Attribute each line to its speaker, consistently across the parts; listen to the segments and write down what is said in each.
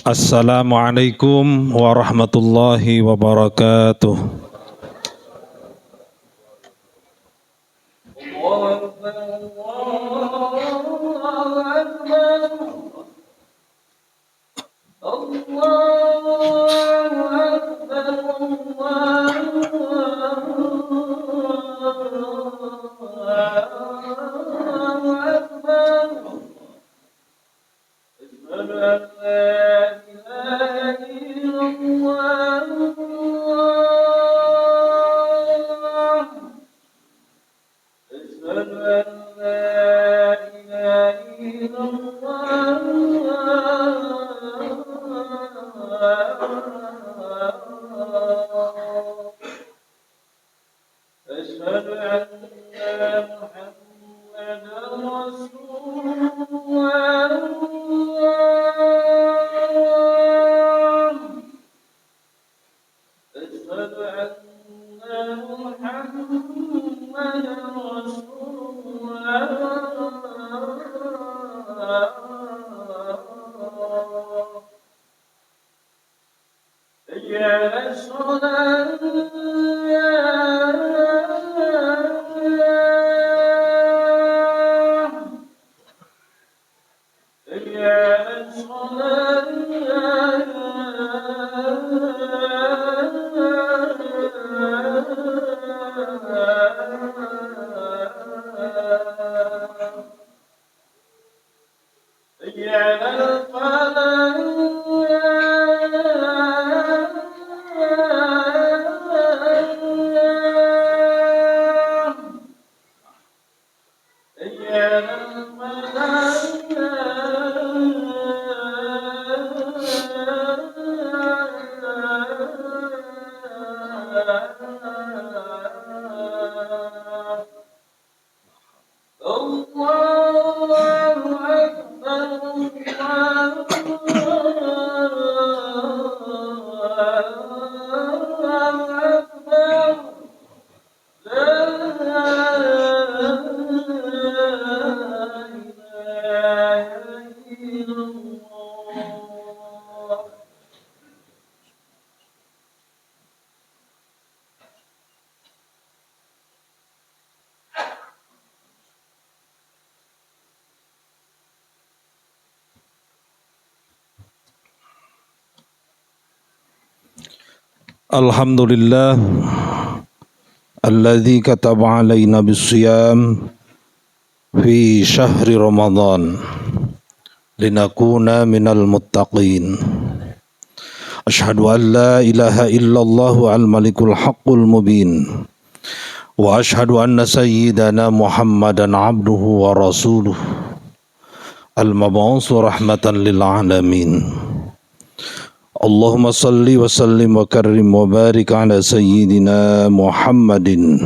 Speaker 1: Assalamualaikum warahmatullahi wabarakatuh. Alhamdulillah alladzi kataba alaina bisiyam fi syahri Ramadan linakuna minal muttaqin. Asyhadu an la ilaha illallah al-malikul haqqul mubin wa asyhadu anna sayyidana Muhammadan abduhu wa rasuluh al-mab'uts rahmatan lil alamin. Allahumma salli wa sallim wa karrim wa barik ala sayyidina Muhammadin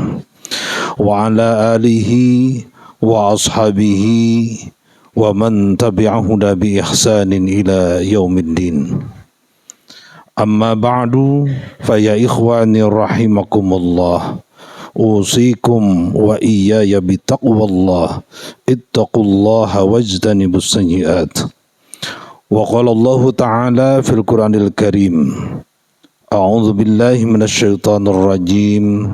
Speaker 1: wa ala alihi wa ashabihi wa man tabi'ahu bi ihsanin ila yaumiddin. Amma ba'du fa ya ikhwani rahimakumullah, usikum wa iyaya bitaqwallah, ittaqullaha wajtanibus sayyi'at. Wa qala Allah Ta'ala fil Qur'anil Karim, a'udzu billahi minasyaitonir rajim.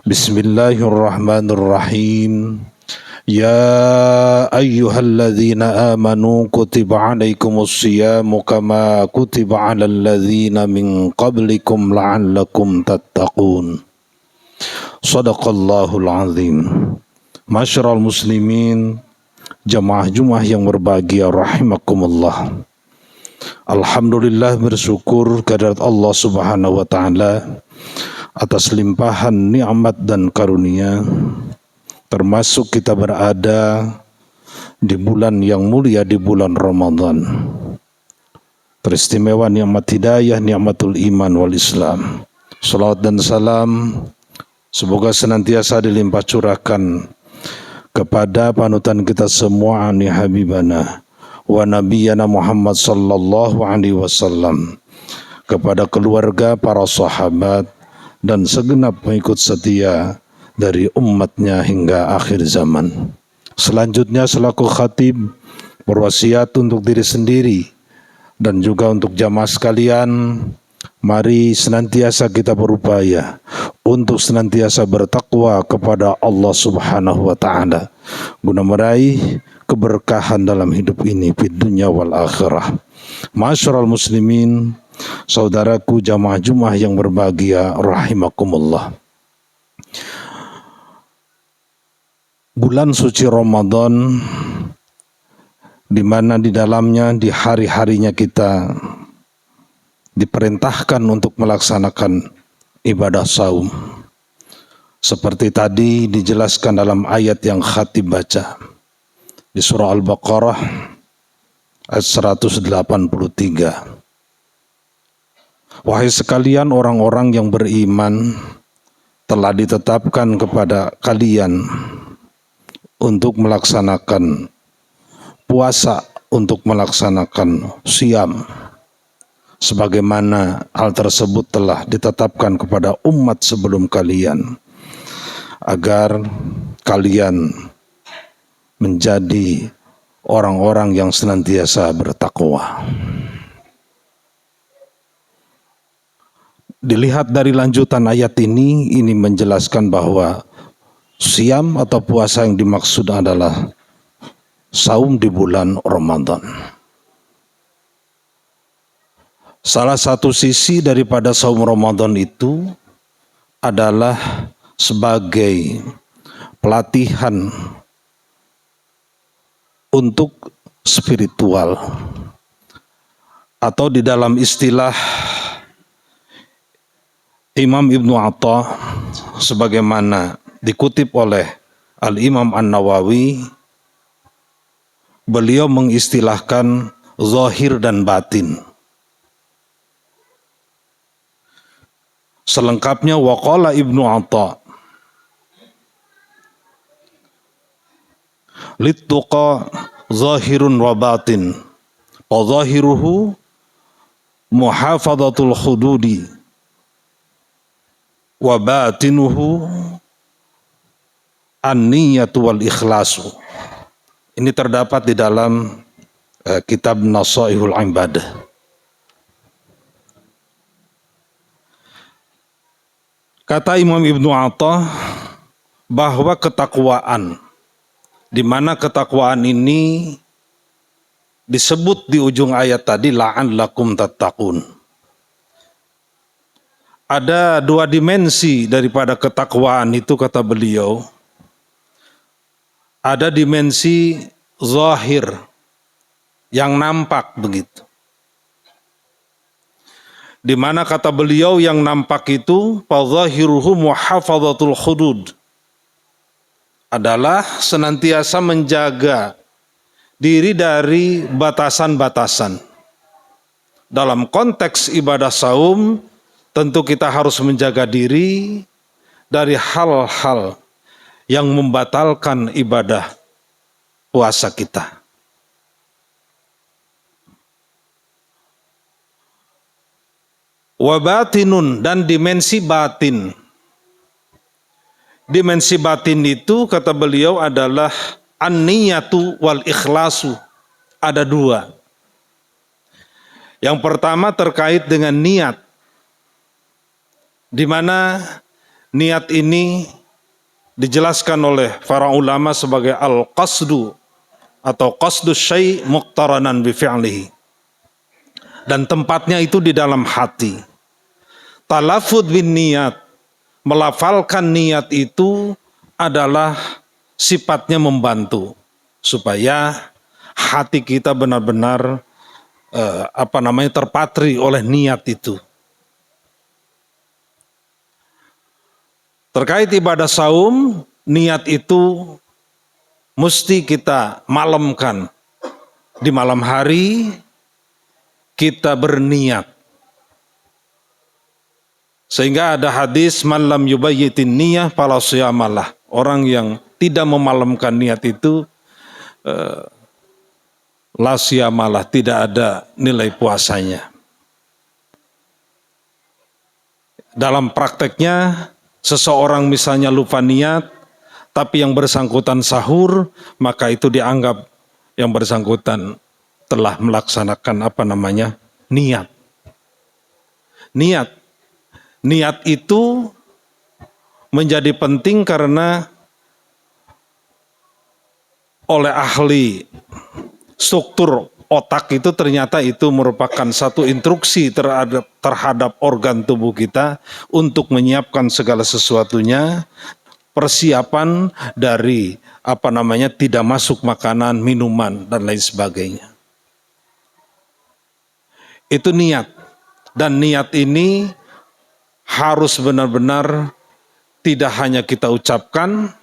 Speaker 1: Bismillahirrahmanirrahim. Ya ayyuhalladzina amanu kutiba alaikumus siyamu kama kutiba alal ladzina min qablikum la'allakum tattaqun. Shadaqallahul azim. Masyarul muslimin, jamaah Jumat yang berbahagia rahimakumullah. Alhamdulillah, bersyukur kehadirat Allah Subhanahu wa taala atas limpahan nikmat dan karunia, termasuk kita berada di bulan yang mulia, di bulan Ramadan. teristimewa nikmat hidayah, nikmatul iman wal Islam. Salawat dan salam semoga senantiasa dilimpah curahkan kepada panutan kita semua, ani habibana wa nabiyana Muhammad sallallahu alaihi wasallam, kepada keluarga, para sahabat dan segenap pengikut setia dari umatnya hingga akhir zaman. Selanjutnya selaku khatib berwasiat untuk diri sendiri dan juga untuk jamaah sekalian, mari senantiasa kita berupaya untuk senantiasa bertakwa kepada Allah Subhanahu wa taala guna meraih keberkahan dalam hidup ini di dunia wal akhirah. Ma'asyiral muslimin, saudaraku jamaah Jumat yang berbahagia rahimakumullah. Bulan suci Ramadan, di mana di dalamnya di hari-harinya kita diperintahkan untuk melaksanakan ibadah saum. Seperti tadi dijelaskan dalam ayat yang khatib baca di surah Al-Baqarah ayat 183. Wahai sekalian orang-orang yang beriman, telah ditetapkan kepada kalian untuk melaksanakan puasa, untuk melaksanakan siam, sebagaimana hal tersebut telah ditetapkan kepada umat sebelum kalian, agar kalian menjadi orang-orang yang senantiasa bertakwa. Dilihat dari lanjutan ayat ini menjelaskan bahwa siam atau puasa yang dimaksud adalah saum di bulan Ramadan. Salah satu sisi daripada saum Ramadan itu adalah sebagai pelatihan untuk spiritual, atau di dalam istilah Imam Ibnu Atta sebagaimana dikutip oleh Al-Imam An-Nawawi, beliau mengistilahkan zahir dan batin. Selengkapnya waqala Ibnu Atta littuqa zahirun wa batin wa zahiruhu muhafadhatul hududi wa batinuhu an-niyatu wal ikhlasu. Ini terdapat di dalam kitab Nasaihul Ibadah. Kata Imam Ibnu Atta bahwa ketakwaan, di mana ketakwaan ini disebut di ujung ayat tadi la'allakum tattaqun. Ada dua dimensi daripada ketakwaan itu, kata beliau. Ada dimensi zahir yang nampak begitu. Di mana kata beliau yang nampak itu fadzahiruhu muhafadhatul hudud, adalah senantiasa menjaga diri dari batasan-batasan. Dalam konteks ibadah saum, tentu kita harus menjaga diri dari hal-hal yang membatalkan ibadah puasa kita. Wa batinun, dan dimensi batin. Dimensi batin itu kata beliau adalah an-niyatu wal ikhlasu. Ada dua. Yang pertama terkait dengan niat, di mana niat ini dijelaskan oleh para ulama sebagai al-qasdu atau qasdu syai' muqtaranan bi fi'lihi. Dan tempatnya itu di dalam hati. Talaffuz bin niyat, melafalkan niat itu adalah sifatnya membantu supaya hati kita benar-benar terpatri oleh niat itu. Terkait ibadah saum, niat itu mesti kita malamkan di malam hari, kita berniat. Sehingga ada hadis man lam yubayyitin niyah fala shiyamalah. Orang yang tidak memalamkan niat itu la shiyamalah, tidak ada nilai puasanya. Dalam prakteknya seseorang misalnya lupa niat, tapi yang bersangkutan sahur, maka itu dianggap yang bersangkutan telah melaksanakan niat. Niat itu menjadi penting karena oleh ahli struktur otak itu ternyata itu merupakan satu instruksi terhadap organ tubuh kita untuk menyiapkan segala sesuatunya, persiapan dari tidak masuk makanan, minuman dan lain sebagainya. Itu niat, dan niat ini harus benar-benar tidak hanya kita ucapkan,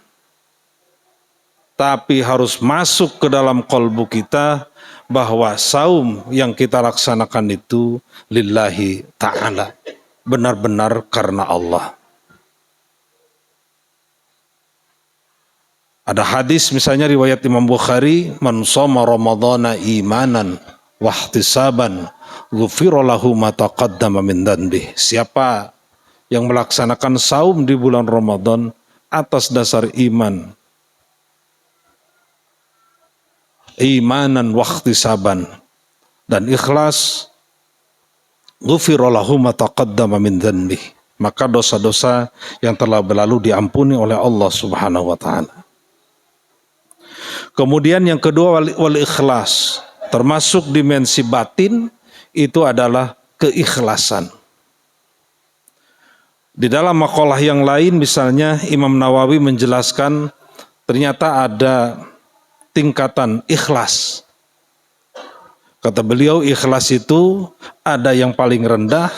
Speaker 1: tapi harus masuk ke dalam qalbu kita bahwa saum yang kita laksanakan itu lillahi ta'ala, benar-benar karena Allah. Ada hadis misalnya riwayat Imam Bukhari, man shoma ramadhana imanan wa ihtisaban ghufira lahu ma taqaddama min dhanbi. Siapa yang melaksanakan saum di bulan Ramadan atas dasar imanan wa ihtisaban dan ikhlas, ghufira lahu ma taqaddama min dhanbi, maka dosa-dosa yang telah berlalu diampuni oleh Allah Subhanahu wa taala. Kemudian yang kedua wal ikhlas, termasuk dimensi batin itu adalah keikhlasan. Di dalam maqalah yang lain misalnya Imam Nawawi menjelaskan ternyata ada tingkatan ikhlas. Kata beliau, ikhlas itu ada yang paling rendah,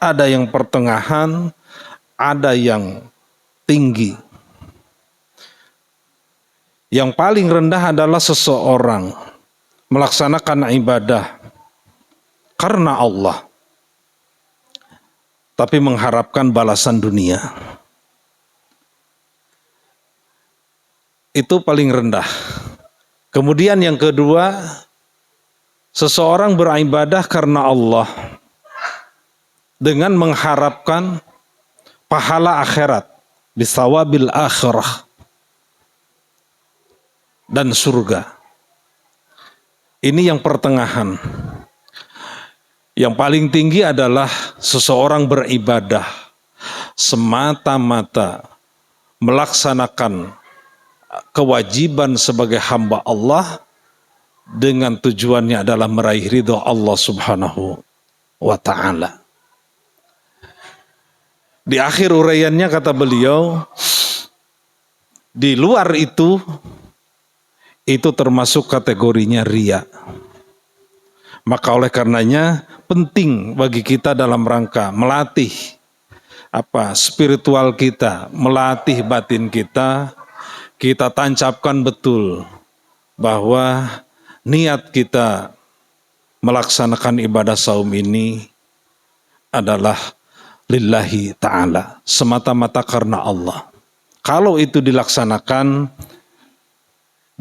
Speaker 1: ada yang pertengahan, ada yang tinggi. Yang paling rendah adalah seseorang melaksanakan ibadah karena Allah, tapi mengharapkan balasan dunia. Itu paling rendah. Kemudian yang kedua, seseorang beribadah karena Allah dengan mengharapkan pahala akhirat, bisawabil akhirah, dan surga. Ini yang pertengahan. Yang paling tinggi adalah seseorang beribadah semata-mata melaksanakan kewajiban sebagai hamba Allah dengan tujuannya adalah meraih ridho Allah Subhanahu wa ta'ala. Di akhir uraiannya kata beliau, di luar itu termasuk kategorinya riya. Maka oleh karenanya penting bagi kita dalam rangka melatih spiritual kita, melatih batin kita, kita tancapkan betul bahwa niat kita melaksanakan ibadah saum ini adalah lillahi ta'ala, semata-mata karena Allah. Kalau itu dilaksanakan,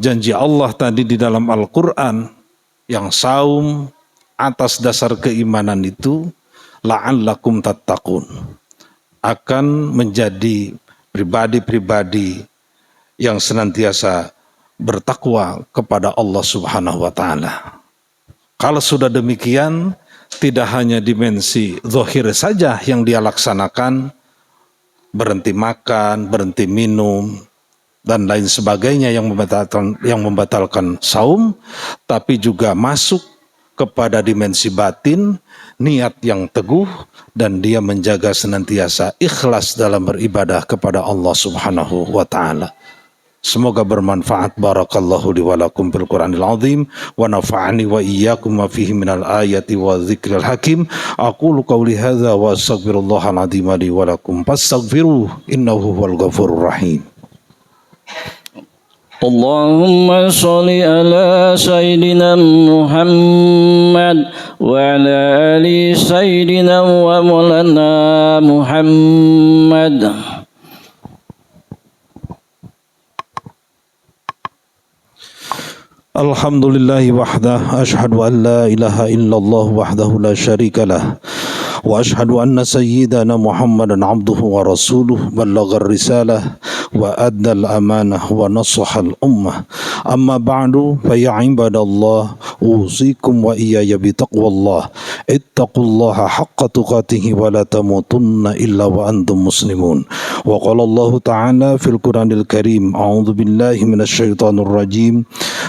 Speaker 1: janji Allah tadi di dalam Al-Quran yang saum atas dasar keimanan itu la'allakum tattaqun, akan menjadi pribadi-pribadi yang senantiasa bertakwa kepada Allah Subhanahu wa ta'ala. Kalau sudah demikian, tidak hanya dimensi zahir saja yang dia laksanakan, berhenti makan, berhenti minum, dan lain sebagainya yang membatalkan saum, tapi juga masuk kepada dimensi batin, niat yang teguh, dan dia menjaga senantiasa ikhlas dalam beribadah kepada Allah Subhanahu wa ta'ala. Semoga bermanfaat. Barakallahu li wa lakum bil Qur'anil azim wa nafa'ani wa iyyakum ma fihi minal ayati wa dzikril hakim. Aqulu qawli hadza wa astaghfirullahal azim li wa lakum fastaghfiruhu innahu huwal ghafurur rahim.
Speaker 2: اللهم صل على سيدنا محمد وعلى آل سيدنا ومولانا محمد.
Speaker 1: Alhamdulillahi wahdah, ashhadu an la ilaha illallah wahdahu la syarika lah, wa ashhadu anna sayyidana Muhammadan abduhu wa rasuluh, ballagha risalah wa addal amanah wa nasahal ummah. Amma ba'du, fa ya ibadallah, usikum wa iyaya bitaqwallah, ittaqullaha haqqa tuqatihi wa la tamutunna illa wa antum muslimun. Wa qala Allah ta'ala fil Qur'anil Karim, a'udzu billahi minasyaitonir rajim.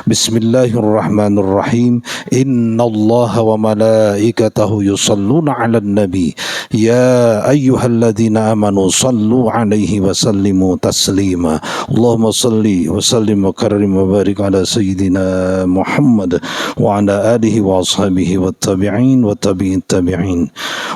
Speaker 1: Bismillahirrahmanirrahim. Innallaha wa malaikatahu yusalluna 'alan nabi. Ya ayyuhalladzina amanu sallu 'alaihi wa sallimu taslima. Allahumma salli wa sallim wa karrim wa barik ala sayyidina Muhammad wa ala alihi wa ashabihi wa tabi'in wa tabi'in tabi'in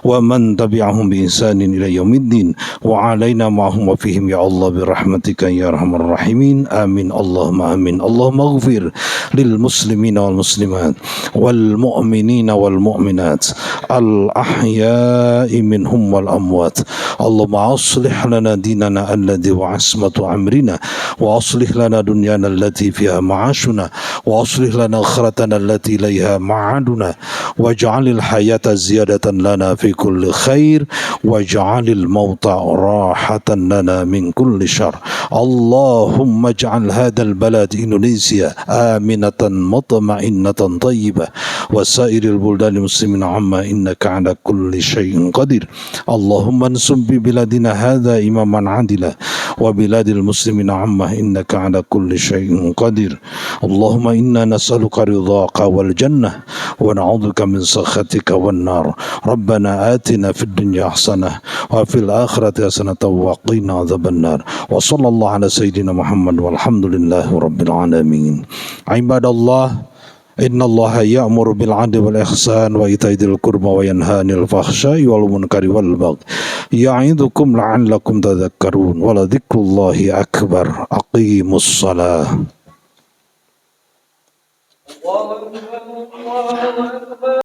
Speaker 1: wa man tabi'ahum bi ihsanin ila yaumiddin wa alaina ma'hum wa fihim ya Allah bi rahmatika ya arhamar rahimin. Amin Allahumma amin. Allahumma ighfir lil muslimina wal muslimat wal mu'minina wal mu'minat al ahya'i minhum wal amwat. Allahumma aslih lana dinana alladhi wa asmatu amrina wa aslih lana dunyana allati fiha ma'ashuna wa aslih lana akhiratana allati ilayha ma'aduna waj'alil hayata ziyadatan lana fi kulli khair waj'alil mauta rahatan lana min kulli syarr. Allahumma ij'al hadzal balad Indonesia aminatan mutma'innatan tayyibah wa sairil buldani muslimin amma innaka ala kulli syai'in qadir. Allahumma ansub bi biladina hadha imaman adila wa biladil muslimin amma innaka ala kulli syai'in qadir. Allahumma inna nas'aluka ridhaka wal jannah wa na'udzubika min sakhatika wan nar. Rabbana atina fid dunya hasanah wa fil akhirati hasanah wa qina adzaban nar. Wa sallallahu ala sayyidina Muhammad walhamdulillahi rabbil alamin. Ibadallah, innallaha ya'muru bil 'adli wal ihsan wa ita'i dzil qurba wa yanha 'anil fahsya'i wal munkari wal baghi ya'idzukum la'allakum tadhakkarun wa la dzikrullahi akbar. Aqimus shalah.